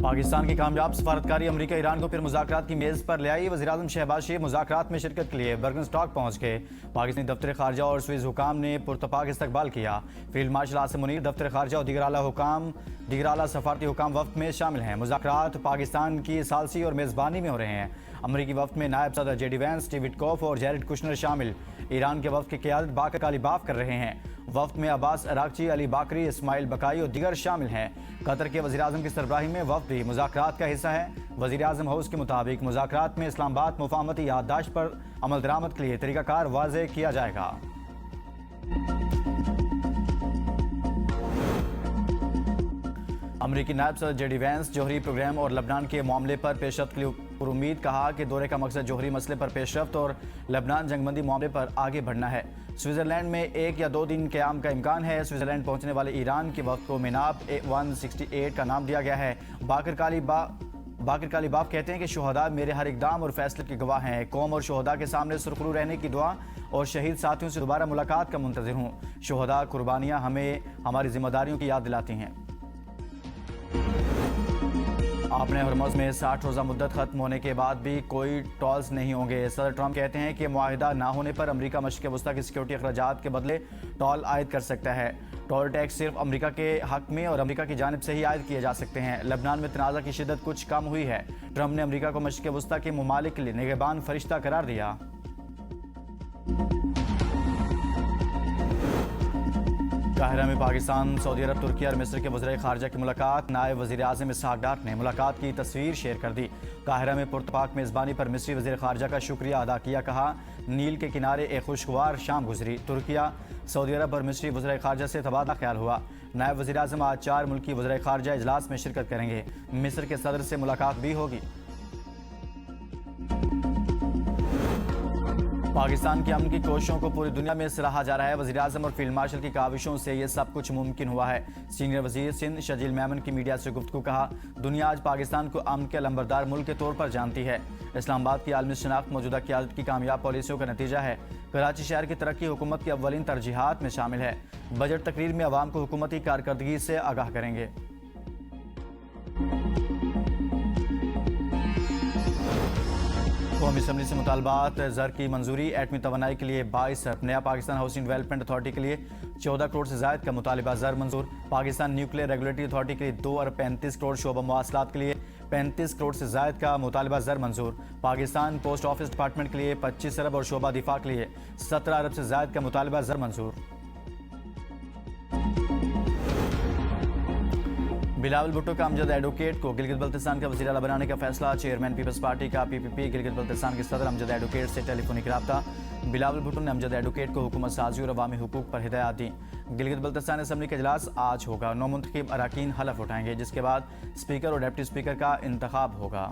पाकिस्तान की कामयाब सफारतकारी अमरीका ईरान को फिर मुज़ाकरात की मेज़ पर ले आई। वज़ीर-ए-आज़म शहबाज शरीफ मुज़ाकरात में शिरकत के लिए बर्गनस्टॉक पहुंच गए। पाकिस्तानी दफ्तर खारजा और स्विस हुकाम ने पुरतपाक इस्तकबाल किया। फील्ड मार्शल आसिम मुनीर दफ्तर खारजा और दीगर आला सफारती हुकाम वफ्द में शामिल हैं। मुज़ाकरात पाकिस्तान की सालसी और मेज़बानी में हो रहे हैं। अमरीकी वफ्द में नायब सदर जेडी वैंस, स्टीव विटकॉफ और जैरेड कुशनर शामिल। ईरान के वफ्द की क़यादत बाकर कालीबाफ कर रहे हैं। वफ्द में अब्बास अरागची, अली बाकरी, इस्माइल बकाई और दीगर शामिल हैं। कतर के वज़ीर-ए-आज़म की सरबराही में वफ्द भी मुज़ाकरात का हिस्सा है। वज़ीर-ए-आज़म हाउस के मुताबिक मुज़ाकरात में इस्लामाबाद मुफाहमती याददाश्त पर अमल दरामद के लिए तरीक़ाकार वाज़े किया जाएगा। अमरीकी नायब सदर जेडी वैंस जौहरी प्रोग्राम और लबनान के मामले पर पेशरफ्त के लिए उम्मीद। कहा कि दौरे का मकसद जौहरी मसले पर पेशरफ्त और लबनान जंगबंदी मामले पर आगे बढ़ना है। स्विट्ज़रलैंड में 1 या 2 दिन क़याम का इम्कान है। स्विट्ज़रलैंड पहुंचने वाले ईरान के वक्त को मिनाब 168 का नाम दिया गया है। बाकर कालीबाफ कहते हैं कि शुहदा मेरे हर इकदाम और फैसले के गवाह हैं। कौम और शुहदा के सामने सुरखरू रहने की दुआ और शहीद साथियों से दोबारा मुलाकात का मुंतज़िर हूँ। शुहदा कुर्बानियाँ हमें हमारी जिम्मेदारियों की याद दिलाती हैं। अपने हरमज़ में 60 रोज़ा मुद्दत खत्म होने के बाद भी कोई टॉल्स नहीं होंगे। सदर ट्रंप कहते हैं कि मुआहिदा ना होने पर अमरीका मशरिक़ वस्ता की सिक्योरिटी अखराजात के बदले टॉल आयद कर सकता है। टॉल टैक्स सिर्फ अमरीका के हक में और अमरीका की जानिब से ही आयद किए जा सकते हैं। लबनान में तनाज़ा की शिद्दत कुछ कम हुई है। ट्रंप ने अमरीका को मशरिक़ वस्ता के ममालिक के लिए निगहबान फरिश्ता करार दिया। काहिरा में पाकिस्तान, सऊदी अरब, तुर्की और मिस्र के वज़ीर ख़ारजा की मुलाकात। नायब वज़ीर-ए-आज़म इसहाक़ डार ने मुलाकात की तस्वीर शेयर कर दी। काहिरा में पुरतपाक मेज़बानी पर मिस्री वज़ीर ख़ारजा का शुक्रिया अदा किया। कहा नील के किनारे एक खुशगवार शाम गुजरी। तुर्किया, सऊदी अरब और मिस्री वज़ीर ख़ारजा से तबादला ख्याल हुआ। नायब वज़ीर-ए-आज़म आज 4 मुल्की वज़ीर ख़ारजा इजलास में शिरकत करेंगे। मिस्र के सदर से मुलाकात भी होगी। पाकिस्तान की अमन की कोशिशों को पूरी दुनिया में सराहा जा रहा है। वज़ीर-ए-आज़म और फील्ड मार्शल की काविशों से ये सब कुछ मुमकिन हुआ है। सीनियर वज़ीर सिंध शजील मेमन की मीडिया से गुफ्तगू। कहा दुनिया आज पाकिस्तान को अमन के लंबरदार मुल्क के तौर पर जानती है। इस्लामाबाद की आलमी शनाख्त मौजूदा क़यादत की कामयाब पॉलिसियों का नतीजा है। कराची शहर की तरक्की हुकूमत की अव्वलीन तरजीहात में शामिल है। बजट तकरीर में अवाम को हुकूमती कारकर्दगी से आगाह करेंगे। कौमी असम्बली से मुतालबात ज़र की मंजूरी। एटमी तवानाई के लिए 22 अरब। नया पाकिस्तान हाउसिंग डेवलपमेंट अथॉरिटी के लिए 14 करोड़ से ज़ायद का मुतालिबा ज़र मंजूर। पाकिस्तान न्यूक्लियर रेगुलेटरी अथॉरिटी के लिए 2 अरब 35 करोड़। शोबा मवासलात के लिए 35 करोड़ से ज़ायद का मुतालिबा ज़र मंजूर। पाकिस्तान पोस्ट ऑफिस डिपार्टमेंट के लिए 25 अरब और शोबा दिफा के लिए 17 अरब से ज़ायद का मुतालिबा ज़र मंजूर। बिलावल भुट्टो का अमजद एडवोकेट को गिलगित बल्तिस्तान का वज़ीर आला बनाने का फैसला। चेयरमैन पीपल्स पार्टी का पीपीपी गिलगित बल्तिस्तान के सदर अमजद एडवोकेट से टेलीफोनिक रब्ता। बिलावल भुट्टो ने अमजद एडवोकेट को हुकूमत साजी और अवामी हुकूक पर हिदायत दी। गिलगित बल्तिस्तान असम्बली का इजलास आज होगा। 9 मुंतखब अराकीन हलफ उठाएंगे, जिसके बाद स्पीकर और डिप्टी स्पीकर का इंतखाब होगा।